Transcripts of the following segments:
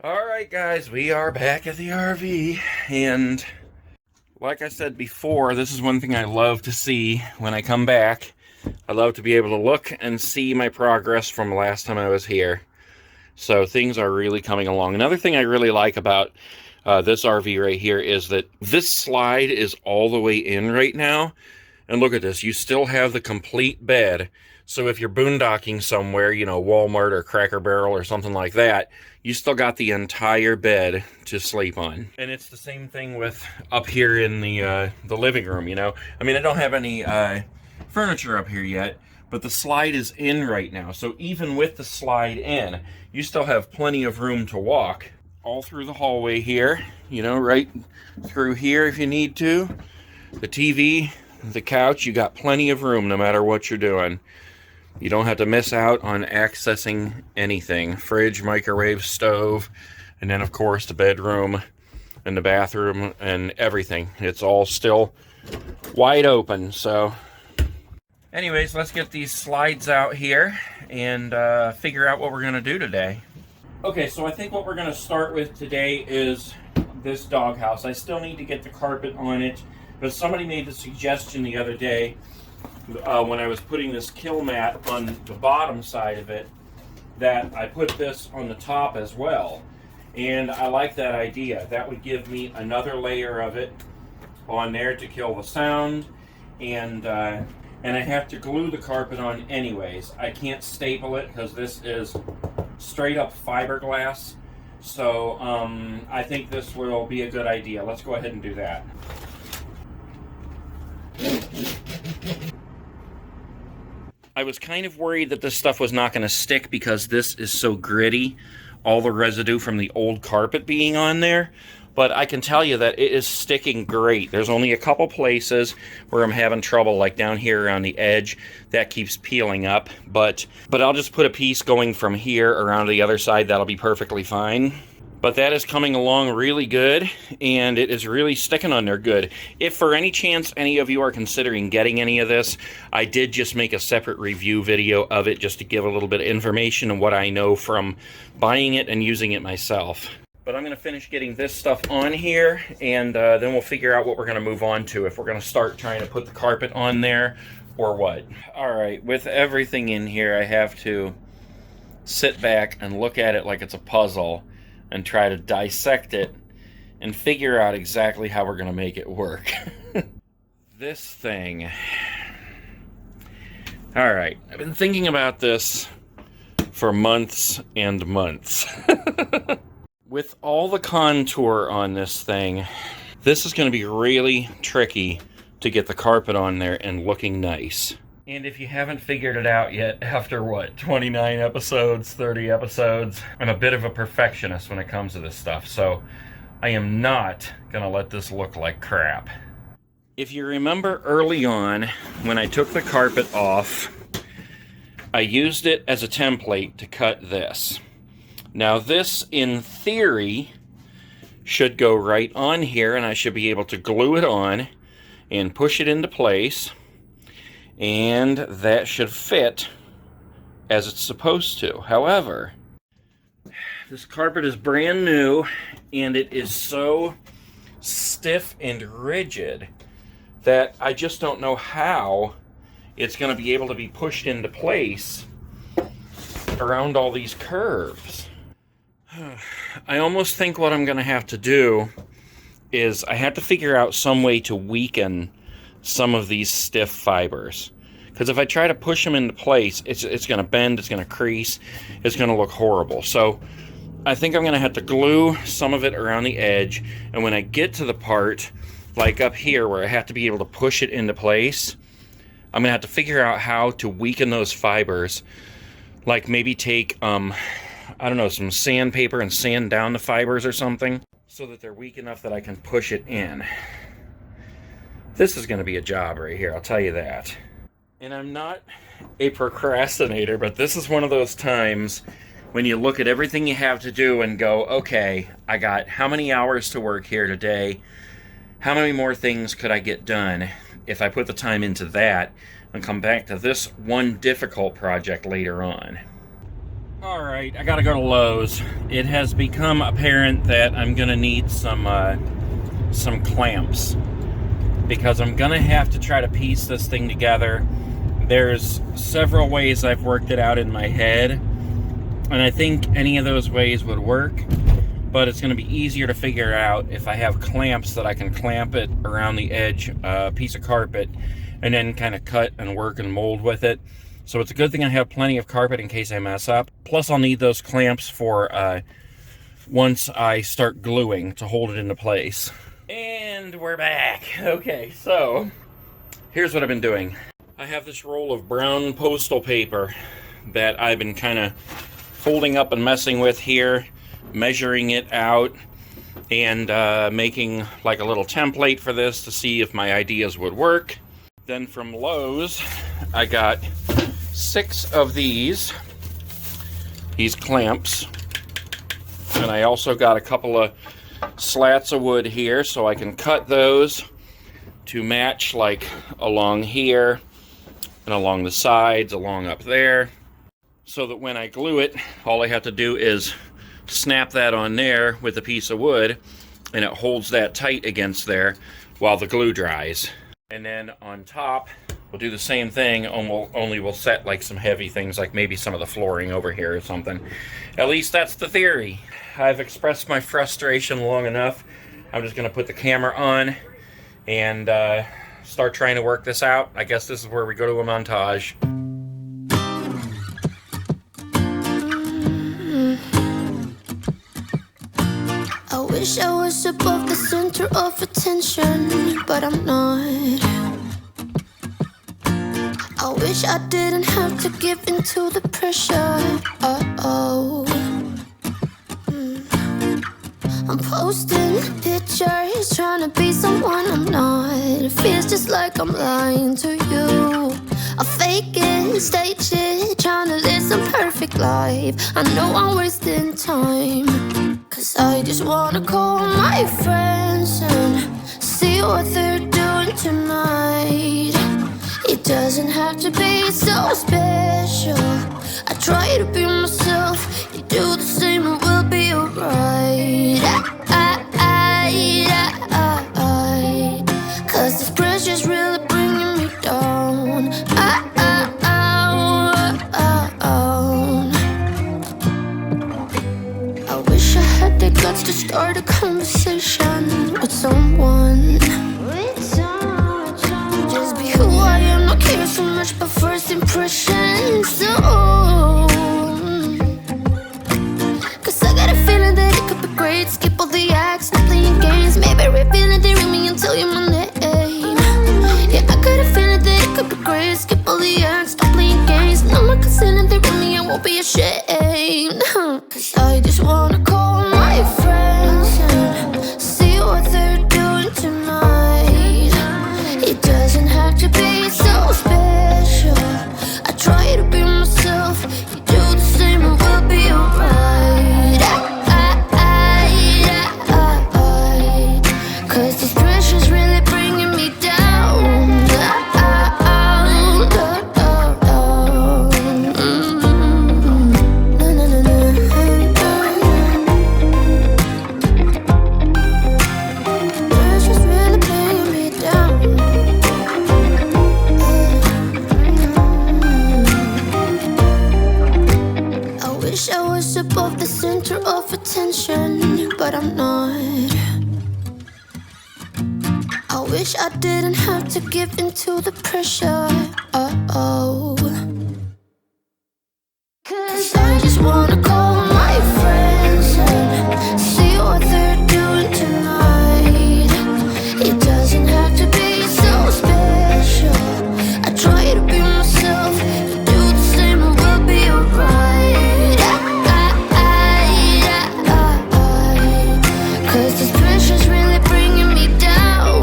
Alright guys, we are back at the RV, and like I said before, this is one thing I love to see when I come back. I love to be able to look and see my progress from last time I was here. So things are really coming along. Another thing I really like about this RV right here is that this slide is all the way in right now. And look at this, you still have the complete bed. So if you're boondocking somewhere, you know, Walmart or Cracker Barrel or something like that, you still got the entire bed to sleep on. And it's the same thing with up here in the living room, you know. I mean, I don't have any furniture up here yet, but the slide is in right now. So even with the slide in, you still have plenty of room to walk all through the hallway here, you know, right through here if you need to. The TV, the couch, you got plenty of room no matter what you're doing. You don't have to miss out on accessing anything. Fridge, microwave, stove, and then of course the bedroom and the bathroom and everything. It's all still wide open. So anyways, let's get these slides out here and figure out what we're gonna do today. Okay, so I think what we're gonna start with today is this doghouse. I still need to get the carpet on it, but somebody made the suggestion the other day when I was putting this kill mat on the bottom side of it, that I put this on the top as well. And I like that idea. That would give me another layer of it on there to kill the sound. And I have to glue the carpet on anyways. I can't staple it because this is straight up fiberglass. So I think this will be a good idea. Let's go ahead and do that. I was kind of worried that this stuff was not going to stick because this is so gritty, all the residue from the old carpet being on there. But I can tell you that it is sticking great. There's only a couple places where I'm having trouble, like down here around the edge. That keeps peeling up. But I'll just put a piece going from here around the other side. That'll be perfectly fine. But that is coming along really good, and it is really sticking on there good. If for any chance any of you are considering getting any of this, I did just make a separate review video of it just to give a little bit of information on what I know from buying it and using it myself. But I'm going to finish getting this stuff on here, and then we'll figure out what we're going to move on to, if we're going to start trying to put the carpet on there or what. Alright, with everything in here, I have to sit back and look at it like it's a puzzle and try to dissect it and figure out exactly how we're going to make it work. This thing. Alright, I've been thinking about this for months and months. With all the contour on this thing, this is going to be really tricky to get the carpet on there and looking nice. And if you haven't figured it out yet, after what, 29 episodes, 30 episodes, I'm a bit of a perfectionist when it comes to this stuff, so I am not gonna let this look like crap. If you remember early on, when I took the carpet off, I used it as a template to cut this. Now this, in theory, should go right on here, and I should be able to glue it on and push it into place. And that should fit as it's supposed to. However, this carpet is brand new, and it is so stiff and rigid that I just don't know how it's going to be able to be pushed into place around all these curves. I almost think what I'm going to have to do is I have to figure out some way to weaken some of these stiff fibers, because if I try to push them into place, it's going to bend, it's going to crease, it's going to look horrible. So I think I'm going to have to glue some of it around the edge, and when I get to the part like up here where I have to be able to push it into place, I'm going to have to figure out how to weaken those fibers, like maybe take I don't know, some sandpaper and sand down the fibers or something, so that they're weak enough that I can push it in. This is going to be a job right here, I'll tell you that. And I'm not a procrastinator, but this is one of those times when you look at everything you have to do and go, okay, I got how many hours to work here today? How many more things could I get done if I put the time into that and come back to this one difficult project later on? Alright, I gotta go to Lowe's. It has become apparent that I'm gonna need some clamps, because I'm gonna have to try to piece this thing together. There's several ways I've worked it out in my head, and I think any of those ways would work, but it's gonna be easier to figure out if I have clamps that I can clamp it around the edge, a piece of carpet, and then kind of cut and work and mold with it. So it's a good thing I have plenty of carpet in case I mess up. Plus I'll need those clamps for once I start gluing to hold it into place. And we're back. Okay, so here's what I've been doing. I have this roll of brown postal paper that I've been kind of folding up and messing with here, measuring it out, and making like a little template for this to see if my ideas would work. Then from Lowe's, I got 6 of these clamps, and I also got a couple of slats of wood here so I can cut those to match like along here and along the sides, along up there, so that when I glue it, all I have to do is snap that on there with a piece of wood, and it holds that tight against there while the glue dries. And then on top, we'll do the same thing, only we'll set like some heavy things, like maybe some of the flooring over here or something. At least that's the theory. I've expressed my frustration long enough. I'm just going to put the camera on and start trying to work this out. I guess this is where we go to a montage. I wish I was above the center of attention, but I'm not. I wish I didn't have to give in to the pressure. I'm posting pictures, trying to be someone I'm not. It feels just like I'm lying to you. I fake it, stage it, trying to live some perfect life. I know I'm wasting time, 'cause I just wanna call my friends and see what they're doing tonight. It doesn't have to be so special. I try to be myself, you do the same and we'll be alright. 'Cause this pressure's really bringing me down. I wish I had the guts to start a conversation with someone. Just be who I am, not care so much about first impressions. So, 'cause I got a feeling that it could be great. Skip all the acts, not playing games. Maybe reveal it, they ring me and tell you my name. Yeah, I got a feeling that it could be great. Skip all the acts, stop playing games. No one can say that they ring me, I won't be ashamed. 'Cause I just wanna call my friends and see what they're doing tonight. It doesn't have to be so special. I try to be myself, you do the same and we'll be alright. 'Cause this pressure's really bringing me down. Pressure's really bringing me down. I wish I was above the center of attention, but I'm not. I wish I didn't have to give in to the pressure. 'Cause I just wanna call my friends and see what they're doing tonight. It doesn't have to be so special. I try to be myself, you do the same and we'll be alright. 'Cause this pressure's really bringing me down.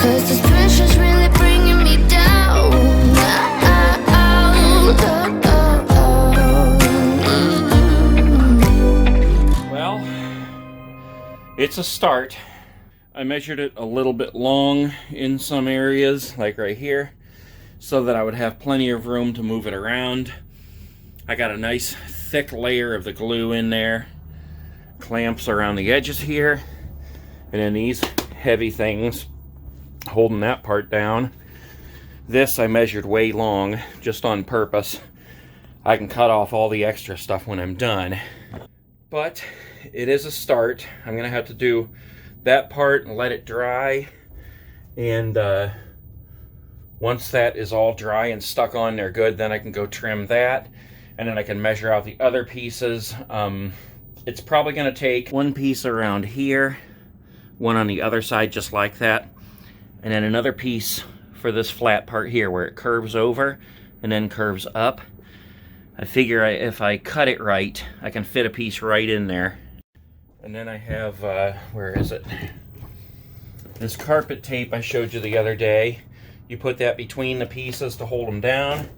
'cause this pressure's really bringing me down. Well, it's a start. I measured it a little bit long in some areas, like right here, so that I would have plenty of room to move it around. I got a nice thick layer of the glue in there, clamps around the edges here, and then these heavy things holding that part down. This I measured way long, just on purpose. I can cut off all the extra stuff when I'm done. But it is a start. I'm going to have to do that part and let it dry. And once that is all dry and stuck on there good, then I can go trim that. And then I can measure out the other pieces. It's probably going to take one piece around here, one on the other side just like that, and then another piece for this flat part here where it curves over and then curves up. I figure if I cut it right, I can fit a piece right in there. And then I have, where is it? This carpet tape I showed you the other day. You put that between the pieces to hold them down,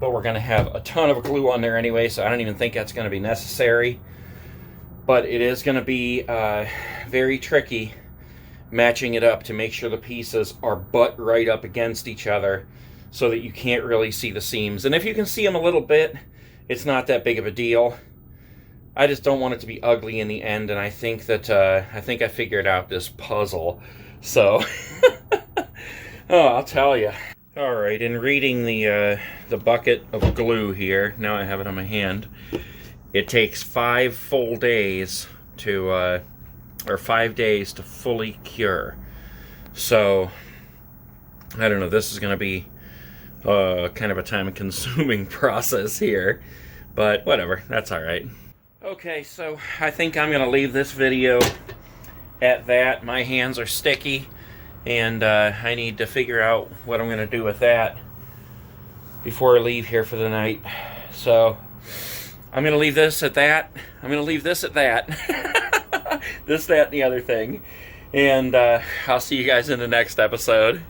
but we're going to have a ton of glue on there anyway, so I don't even think that's going to be necessary. But it is going to be very tricky matching it up to make sure the pieces are butt right up against each other so that you can't really see the seams. And if you can see them a little bit, it's not that big of a deal. I just don't want it to be ugly in the end, and I think that I figured out this puzzle. So, oh, I'll tell you. All right, in reading the bucket of glue here, now I have it on my hand. It takes 5 full days to, or 5 days to fully cure. So, I don't know. This is going to be kind of a time-consuming process here, but whatever. That's all right. Okay, so I think I'm going to leave this video at that. My hands are sticky, and I need to figure out what I'm going to do with that before I leave here for the night. So I'm going to leave this at that. I'm going to leave this at that. This, that, and the other thing. And I'll see you guys in the next episode.